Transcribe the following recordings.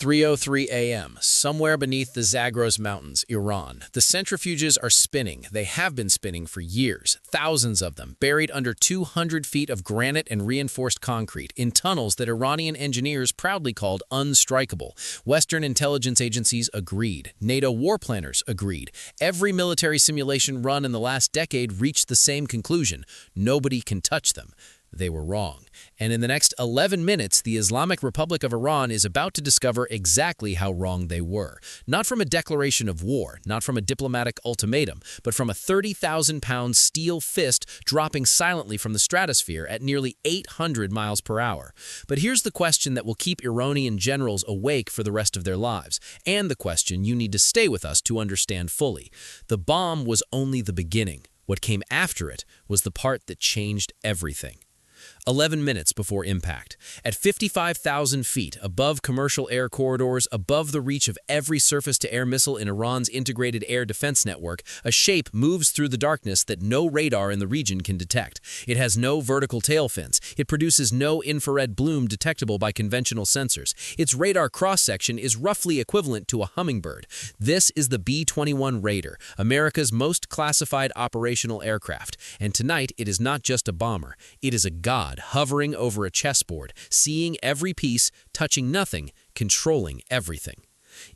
3:03 a.m., somewhere beneath the Zagros Mountains, Iran. The centrifuges are spinning. They have been spinning for years, thousands of them, buried under 200 feet of granite and reinforced concrete, in tunnels that Iranian engineers proudly called unstrikeable. Western intelligence agencies agreed. NATO war planners agreed. Every military simulation run in the last decade reached the same conclusion: nobody can touch them. They were wrong. And in the next 11 minutes, the Islamic Republic of Iran is about to discover exactly how wrong they were. Not from a declaration of war, not from a diplomatic ultimatum, but from a 30,000-pound steel fist dropping silently from the stratosphere at nearly 800 miles per hour. But here's the question that will keep Iranian generals awake for the rest of their lives, and the question you need to stay with us to understand fully. The bomb was only the beginning. What came after it was the part that changed everything. 11 minutes before impact. At 55,000 feet, above commercial air corridors, above the reach of every surface-to-air missile in Iran's integrated air defense network, a shape moves through the darkness that no radar in the region can detect. It has no vertical tail fins. It produces no infrared bloom detectable by conventional sensors. Its radar cross-section is roughly equivalent to a hummingbird. This is the B-21 Raider, America's most classified operational aircraft. And tonight, it is not just a bomber. It is a god hovering over a chessboard, seeing every piece, touching nothing, controlling everything.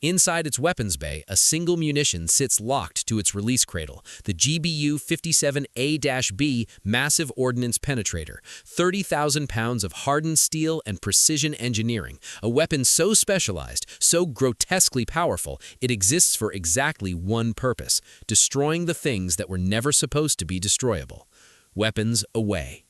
Inside its weapons bay, a single munition sits locked to its release cradle, the GBU-57A-B Massive Ordnance Penetrator, 30,000 pounds of hardened steel and precision engineering, a weapon so specialized, so grotesquely powerful, it exists for exactly one purpose: destroying the things that were never supposed to be destroyable. Weapons away.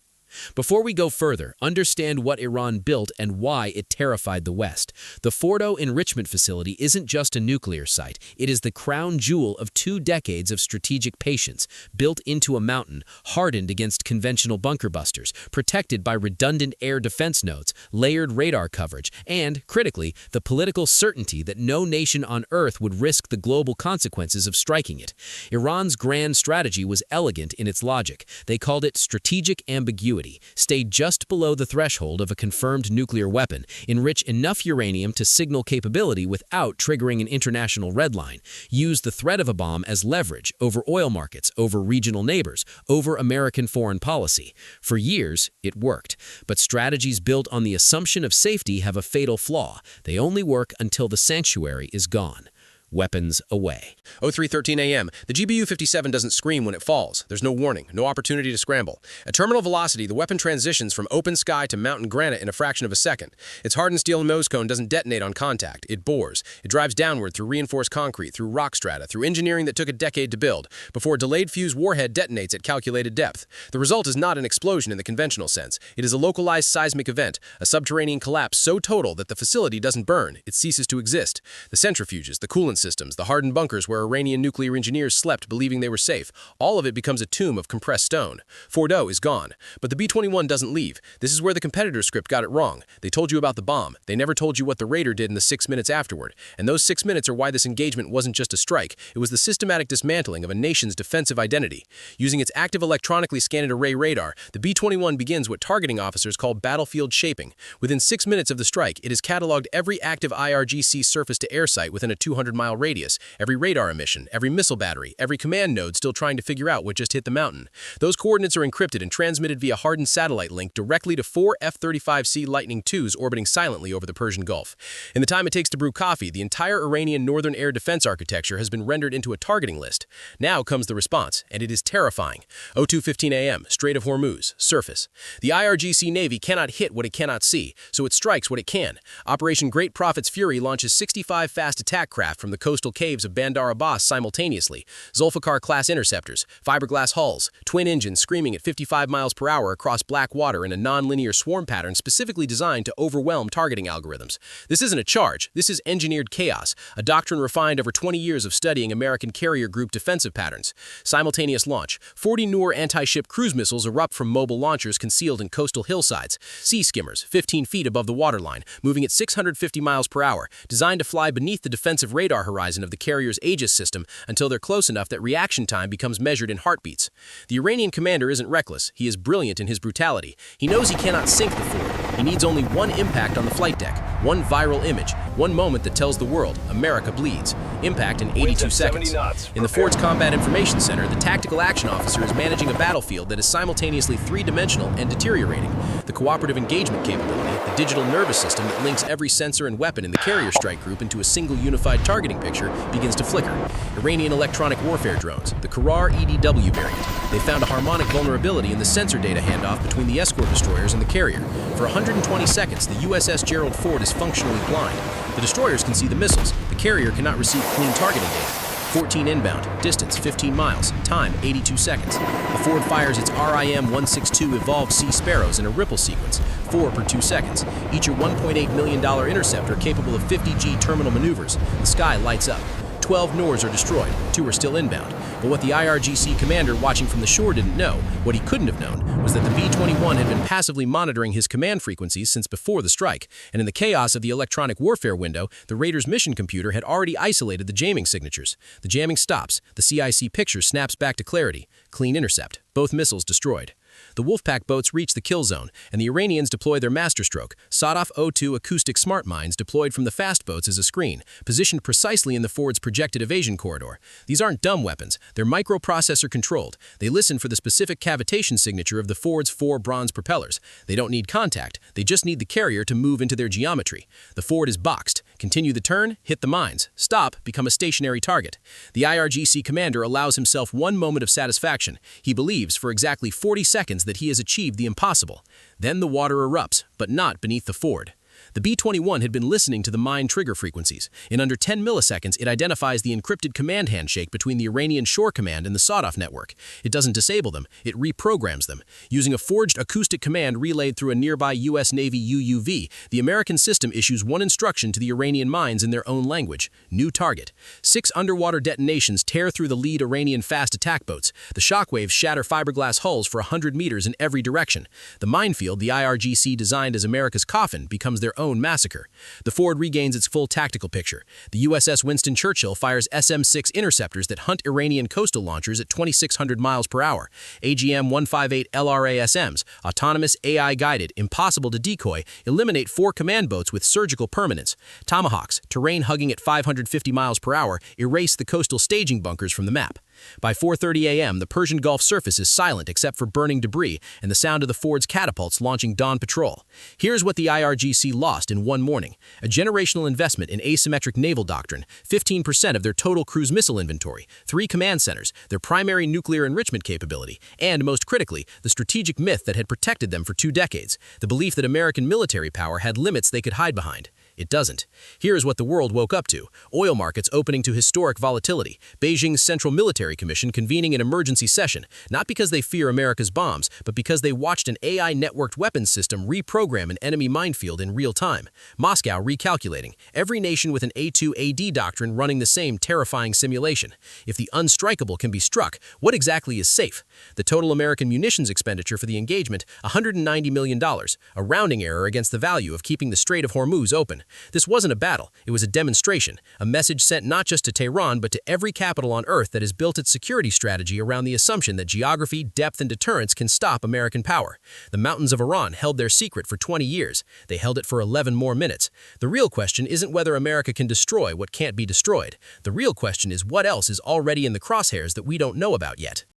Before we go further, understand what Iran built and why it terrified the West. The Fordo enrichment facility isn't just a nuclear site. It is the crown jewel of 2 decades of strategic patience, built into a mountain, hardened against conventional bunker busters, protected by redundant air defense nodes, layered radar coverage, and, critically, the political certainty that no nation on Earth would risk the global consequences of striking it. Iran's grand strategy was elegant in its logic. They called it strategic ambiguity. Stayed just below the threshold of a confirmed nuclear weapon, enrich enough uranium to signal capability without triggering an international red line, use the threat of a bomb as leverage over oil markets, over regional neighbors, over American foreign policy. For years, it worked. But strategies built on the assumption of safety have a fatal flaw. They only work until the sanctuary is gone. Weapons away. 03:13 a.m. The GBU-57 doesn't scream when it falls. There's no warning, no opportunity to scramble. At terminal velocity, the weapon transitions from open sky to mountain granite in a fraction of a second. Its hardened steel nose cone doesn't detonate on contact. It bores. It drives downward through reinforced concrete, through rock strata, through engineering that took a decade to build, before a delayed fuse warhead detonates at calculated depth. The result is not an explosion in the conventional sense. It is a localized seismic event, a subterranean collapse so total that the facility doesn't burn. It ceases to exist. The centrifuges, the coolant systems, the hardened bunkers where Iranian nuclear engineers slept believing they were safe, all of it becomes a tomb of compressed stone. Fordo is gone. But the B-21 doesn't leave. This is where the competitor's script got it wrong. They told you about the bomb. They never told you what the Raider did in the 6 minutes afterward. And those 6 minutes are why this engagement wasn't just a strike. It was the systematic dismantling of a nation's defensive identity. Using its active electronically scanned array radar, the B-21 begins what targeting officers call battlefield shaping. Within 6 minutes of the strike, it has cataloged every active IRGC surface-to-air site within a 200-mile radius, every radar emission, every missile battery, every command node still trying to figure out what just hit the mountain. Those coordinates are encrypted and transmitted via hardened satellite link directly to 4 F-35C Lightning IIs orbiting silently over the Persian Gulf. In the time it takes to brew coffee, the entire Iranian northern air defense architecture has been rendered into a targeting list. Now comes the response, and it is terrifying. 02:15 a.m., Strait of Hormuz, surface. The IRGC Navy cannot hit what it cannot see, so it strikes what it can. Operation Great Prophet's Fury launches 65 fast attack craft from the coastal caves of Bandar Abbas simultaneously, Zulfikar-class interceptors, fiberglass hulls, twin engines screaming at 55 miles per hour across black water in a non-linear swarm pattern specifically designed to overwhelm targeting algorithms. This isn't a charge, this is engineered chaos, a doctrine refined over 20 years of studying American carrier group defensive patterns. Simultaneous launch, 40 Noor anti-ship cruise missiles erupt from mobile launchers concealed in coastal hillsides, sea skimmers 15 feet above the waterline, moving at 650 miles per hour, designed to fly beneath the defensive radar horizon of the carrier's Aegis system until they're close enough that reaction time becomes measured in heartbeats. The Iranian commander isn't reckless. He is brilliant in his brutality. He knows he cannot sink the Ford. He needs only one impact on the flight deck, one viral image, One moment that tells the world, America bleeds. Impact in 82 seconds. In the Ford's Combat Information Center, the tactical action officer is managing a battlefield that is simultaneously three-dimensional and deteriorating. The cooperative engagement capability, the digital nervous system that links every sensor and weapon in the carrier strike group into a single unified targeting picture, begins to flicker. Iranian electronic warfare drones, the Qarar EDW variant. They found a harmonic vulnerability in the sensor data handoff between the escort destroyers and the carrier. For 120 seconds, the USS Gerald R is functionally blind. The destroyers can see the missiles. The carrier cannot receive clean targeting data. 14 inbound, distance 15 miles, time 82 seconds. The Ford fires its RIM-162 evolved Sea Sparrows in a ripple sequence, 4 per 2 seconds. Each a $1.8 million interceptor capable of 50G terminal maneuvers. The sky lights up. 12 NORs are destroyed, 2 are still inbound. But what the IRGC commander watching from the shore didn't know, what he couldn't have known, was that the B-21 had been passively monitoring his command frequencies since before the strike, and in the chaos of the electronic warfare window, the Raider's mission computer had already isolated the jamming signatures. The jamming stops, the CIC picture snaps back to clarity, clean intercept, both missiles destroyed. The Wolfpack boats reach the kill zone, and the Iranians deploy their masterstroke, sawed-off O2 acoustic smart mines deployed from the fast boats as a screen, positioned precisely in the Ford's projected evasion corridor. These aren't dumb weapons, they're microprocessor-controlled. They listen for the specific cavitation signature of the Ford's 4 bronze propellers. They don't need contact, they just need the carrier to move into their geometry. The Ford is boxed. Continue the turn, hit the mines. Stop, become a stationary target. The IRGC commander allows himself one moment of satisfaction. He believes, for exactly 40 seconds, that he has achieved the impossible. Then the water erupts, but not beneath the Ford. The B-21 had been listening to the mine trigger frequencies. In under 10 milliseconds, it identifies the encrypted command handshake between the Iranian Shore Command and the sawed-off network. It doesn't disable them, it reprograms them. Using a forged acoustic command relayed through a nearby U.S. Navy UUV, the American system issues one instruction to the Iranian mines in their own language: new target. 6 underwater detonations tear through the lead Iranian fast attack boats. The shockwaves shatter fiberglass hulls for 100 meters in every direction. The minefield the IRGC designed as America's coffin becomes their own massacre. The Ford regains its full tactical picture. The USS Winston Churchill fires SM-6 interceptors that hunt Iranian coastal launchers at 2,600 miles per hour. AGM-158 LRASMs, autonomous, AI-guided, impossible to decoy, eliminate 4 command boats with surgical permanence. Tomahawks, terrain hugging at 550 miles per hour, erase the coastal staging bunkers from the map. By 4:30 a.m., the Persian Gulf surface is silent except for burning debris and the sound of the Ford's catapults launching dawn patrol. Here's what the IRGC lost in one morning: a generational investment in asymmetric naval doctrine, 15% of their total cruise missile inventory, 3 command centers, their primary nuclear enrichment capability, and, most critically, the strategic myth that had protected them for 2 decades, the belief that American military power had limits they could hide behind. It doesn't. Here's what the world woke up to: oil markets opening to historic volatility, Beijing's Central Military Commission convening an emergency session, not because they fear America's bombs, but because they watched an AI-networked weapons system reprogram an enemy minefield in real time. Moscow recalculating, every nation with an A2AD doctrine running the same terrifying simulation. If the unstrikeable can be struck, what exactly is safe? The total American munitions expenditure for the engagement, $190 million, a rounding error against the value of keeping the Strait of Hormuz open. This wasn't a battle, it was a demonstration, a message sent not just to Tehran but to every capital on Earth that has built its security strategy around the assumption that geography, depth, and deterrence can stop American power. The mountains of Iran held their secret for 20 years. They held it for 11 more minutes. The real question isn't whether America can destroy what can't be destroyed. The real question is what else is already in the crosshairs that we don't know about yet.